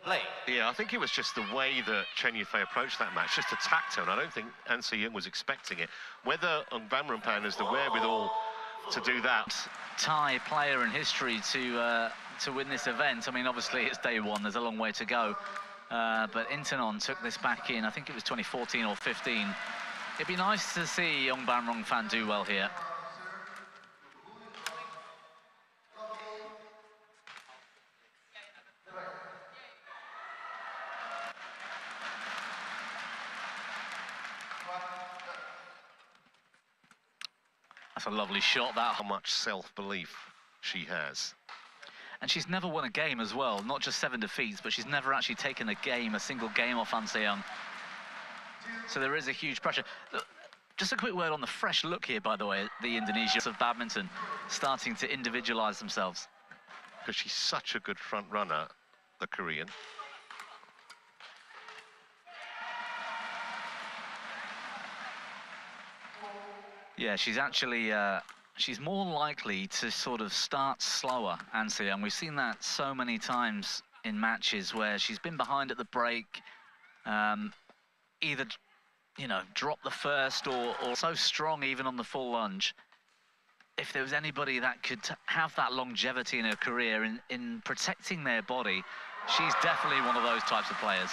Play. Yeah, I think it was just the way that Chen Yufei approached that match, just attacked her, and I don't think An Se-young was expecting it. Whether Van Rompuy has the wherewithal to do that. Thai player in history to win this event. I mean, obviously it's day one, there's a long way to go. But Intanon took this back in, I think it was 2014 or 15. It'd be nice to see young Van Rompuy do well here. That's a lovely shot, that. How much self-belief she has. And she's never won a game as well, not just 7 defeats, but she's never actually taken a single game off An Se-young. So there is a huge pressure. Look, just a quick word on the fresh look here, by the way, the Indonesians of badminton starting to individualise themselves. Because she's such a good front runner, the Korean. Yeah, she's actually, she's more likely to sort of start slower, An Se-young. We've seen that so many times in matches where she's been behind at the break, either, you know, drop the first or so strong even on the full lunge. If there was anybody that could have that longevity in her career in protecting their body, she's definitely one of those types of players.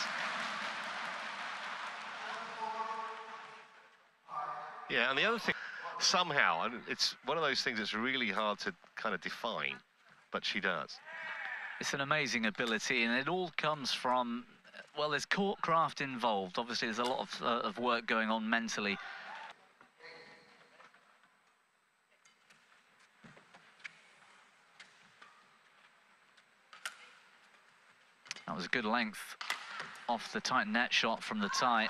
Yeah, and the other thing, somehow, and it's one of those things that's really hard to kind of define, but she does. It's an amazing ability, and it all comes from, well, there's court craft involved. Obviously, there's a lot of work going on mentally. That was a good length off the tight net shot from the Thai.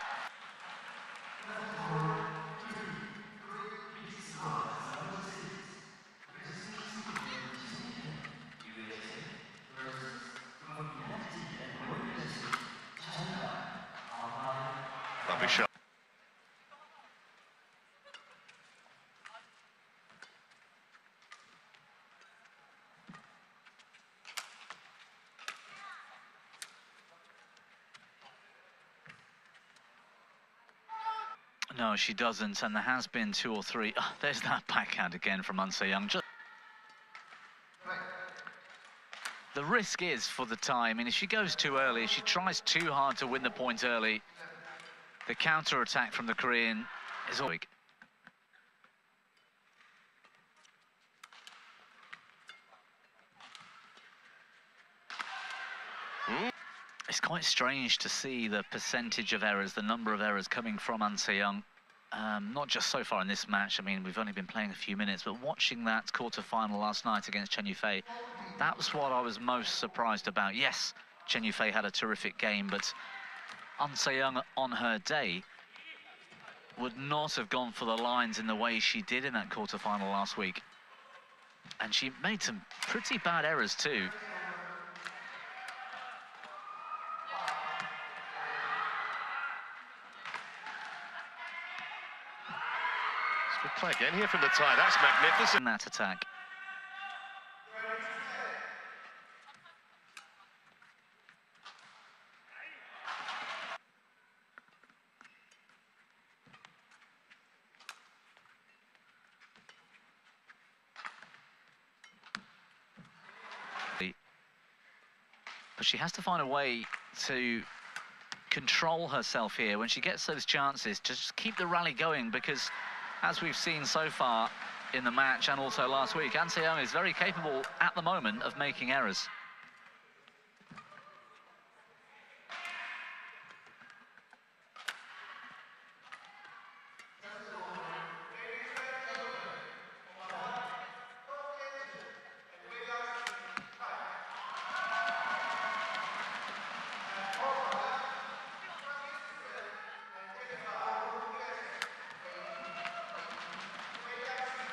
Lovely shot. No, she doesn't, and there has been 2 or 3. Oh, there's that backhand again from An Se-young. The risk is for the Thai. I mean, if she goes too early, if she tries too hard to win the point early, the counter-attack from the Korean is all big. It's quite strange to see the percentage of errors, the number of errors coming from An Se-young. Not just so far in this match. I mean, we've only been playing a few minutes, but watching that quarter-final last night against Chen Yufei, that was what I was most surprised about. Yes, Chen Yufei had a terrific game, but An Se-young on her day would not have gone for the lines in the way she did in that quarter-final last week. And she made some pretty bad errors too. Good play again here from the Thai. That's magnificent. In that attack. But she has to find a way to control herself here when she gets those chances, just keep the rally going, because as we've seen so far in the match and also last week, An Se-young is very capable at the moment of making errors.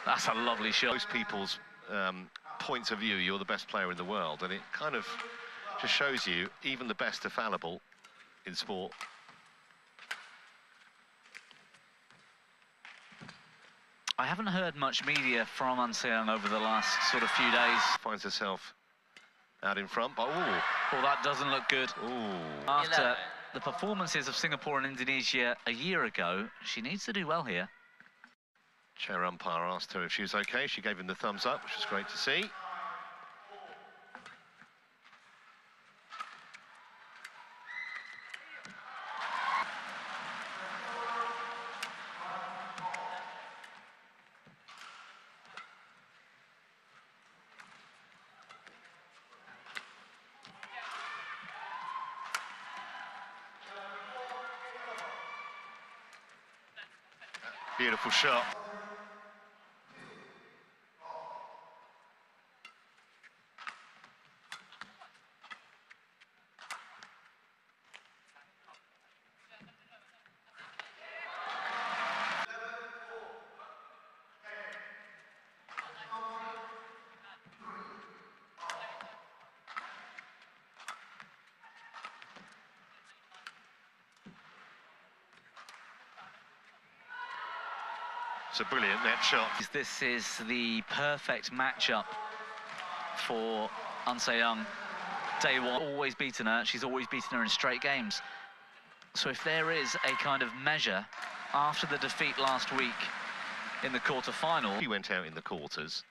That's a lovely shot. Most people's points of view, you're the best player in the world, and it kind of just shows you even the best are fallible in sport. I haven't heard much media from An Se-young over the last sort of few days. Finds herself out in front. But, ooh. Well, that doesn't look good. Ooh. After the performances of Singapore and Indonesia a year ago, she needs to do well here. Chair umpire asked her if she was okay. She gave him the thumbs up, which was great to see. Beautiful shot. It's a brilliant net shot. This is the perfect matchup for An Se-young. Day one, always beaten her. She's always beaten her in straight games. So if there is a kind of measure after the defeat last week in the quarter-final... She went out in the quarters.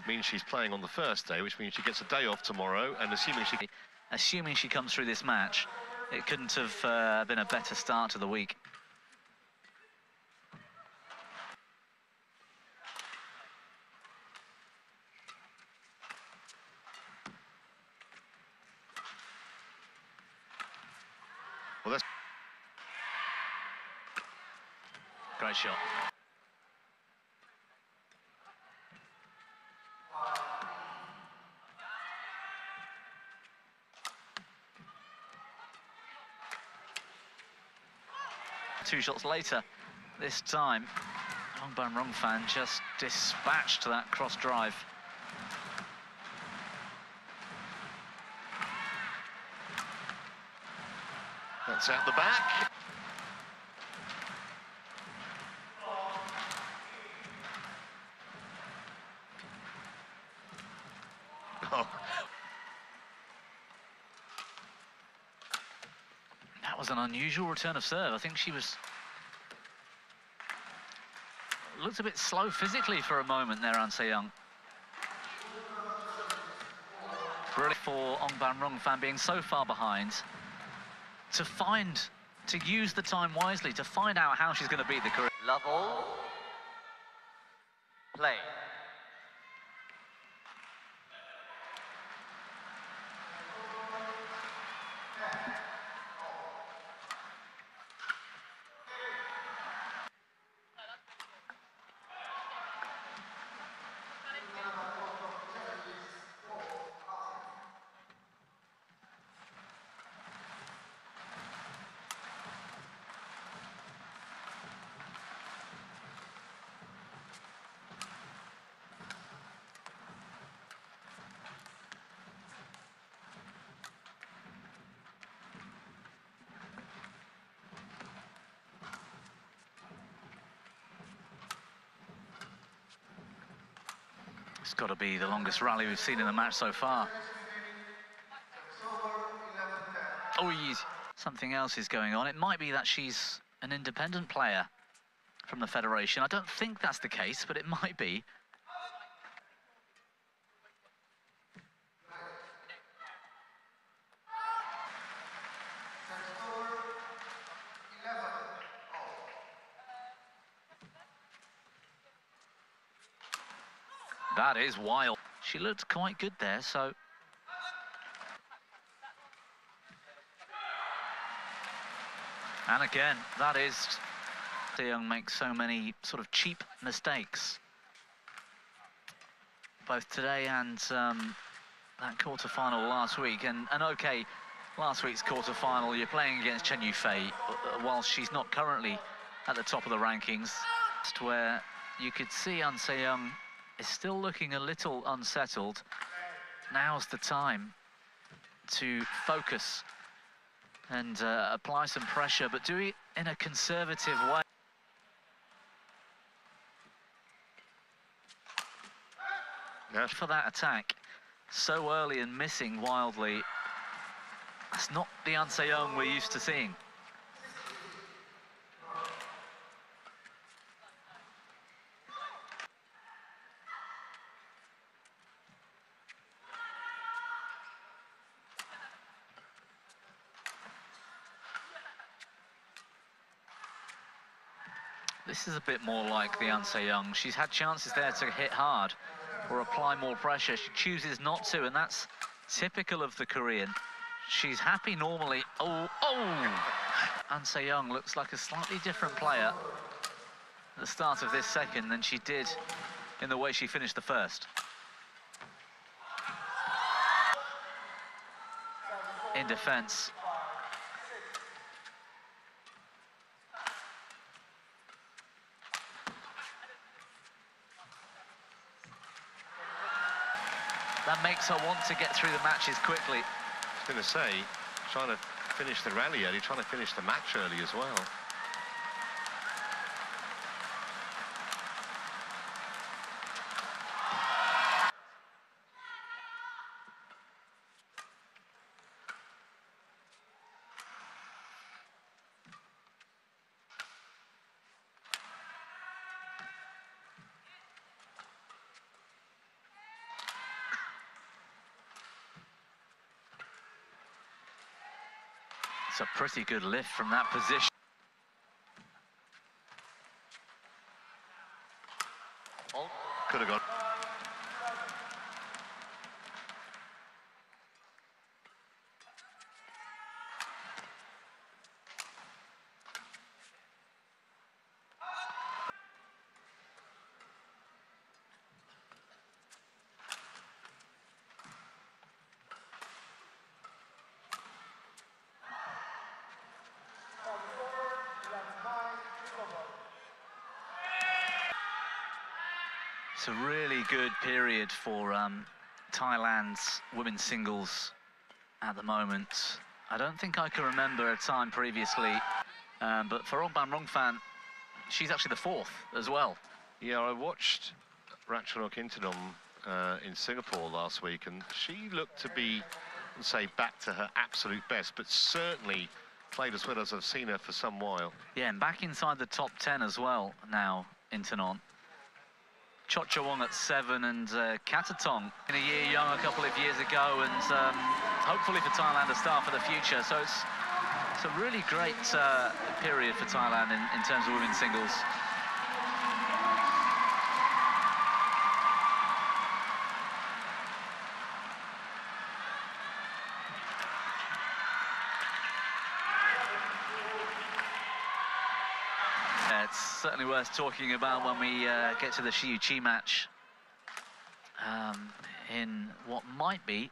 Means she's playing on the first day, which means she gets a day off tomorrow, and assuming she comes through this match, it couldn't have been a better start to the week. Well, that's... Great shot. Two shots later, this time, Ong Ban Rongfan just dispatched that cross drive. That's out the back. Oh. That was an unusual return of serve. I think she looked a bit slow physically for a moment there, An Se-young. Brilliant for Ong Ban Rongfan being so far behind. To use the time wisely, to find out how she's going to beat the Korean. Level. Play. It's got to be the longest rally we've seen in the match so far. Oh, something else is going on. It might be that she's an independent player from the Federation. I don't think that's the case, but it might be. That is wild. She looked quite good there, so... And again, that is... Se-young makes so many sort of cheap mistakes. Both today and that quarter-final last week. And okay, last week's quarter-final, you're playing against Chen Yufei, whilst she's not currently at the top of the rankings, where you could see An Se-young is still looking a little unsettled. Now's the time to focus and apply some pressure, but do it in a conservative way. For that attack, so early and missing wildly. That's not the An Se-young we're used to seeing. This is a bit more like the An Se-young. She's had chances there to hit hard or apply more pressure. She chooses not to, and that's typical of the Korean. She's happy normally. Oh! An Se-young looks like a slightly different player at the start of this second than she did in the way she finished the first. In defense. That makes her want to get through the matches quickly. I was going to say, trying to finish the rally early, trying to finish the match early as well. It's a pretty good lift from that position. Oh, could have gone. It's a really good period for Thailand's women's singles at the moment. I don't think I can remember a time previously, but for Ong Ban Rongfan, she's actually the fourth as well. Yeah, I watched Ratchanok Intanon in Singapore last week, and she looked to be, I'd say, back to her absolute best, but certainly played as well as I've seen her for some while. Yeah, and back inside the top 10 as well now, Intanon. Chochawong at 7 and Katatong in a year young a couple of years ago, and hopefully for Thailand a star for the future. So it's a really great period for Thailand in terms of women's singles. It's certainly worth talking about when we get to the Hsiu Chi match in what might be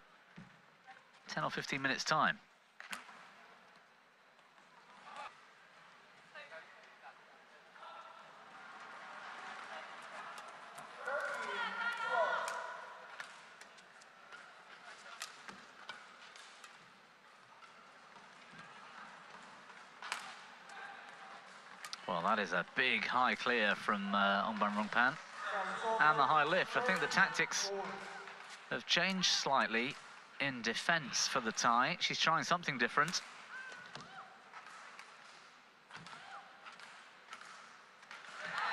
10 or 15 minutes' time. Well, that is a big high clear from Ong Ban Rongpan. And the high lift. I think the tactics have changed slightly in defence for the Thai. She's trying something different.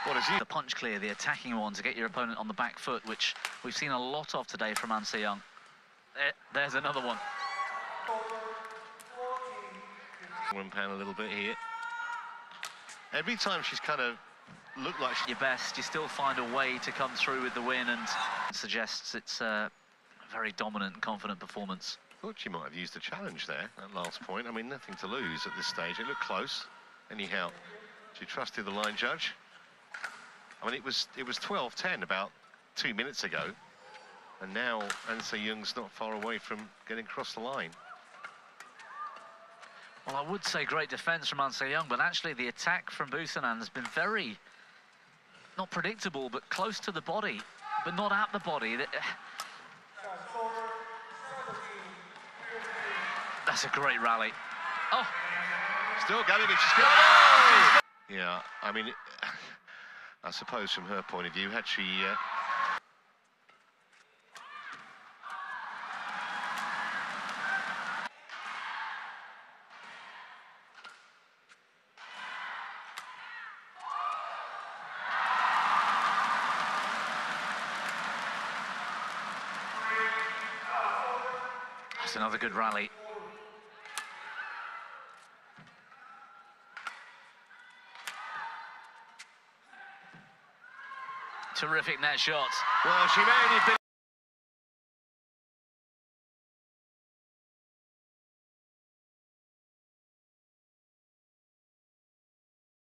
What is he? The punch clear, the attacking one to get your opponent on the back foot, which we've seen a lot of today from An Se-young. There's another one. Rongpan a little bit here. Every time she's kind of looked like Your best, you still find a way to come through with the win, and suggests it's a very dominant and confident performance. thought she might have used a challenge there, that last point. I mean, nothing to lose at this stage. It looked close. Anyhow, she trusted the line judge. I mean, it was 12-10 about 2 minutes ago, and now An Se-young's not far away from getting across the line. Well, I would say great defence from An Se-young, but actually the attack from Busanan has been very, not predictable, but close to the body, but not at the body. That's a great rally. Oh! Still going, but she's got it. Yeah, I mean, I suppose from her point of view, had she... That's another good rally. Terrific net shot. Well, she may only have been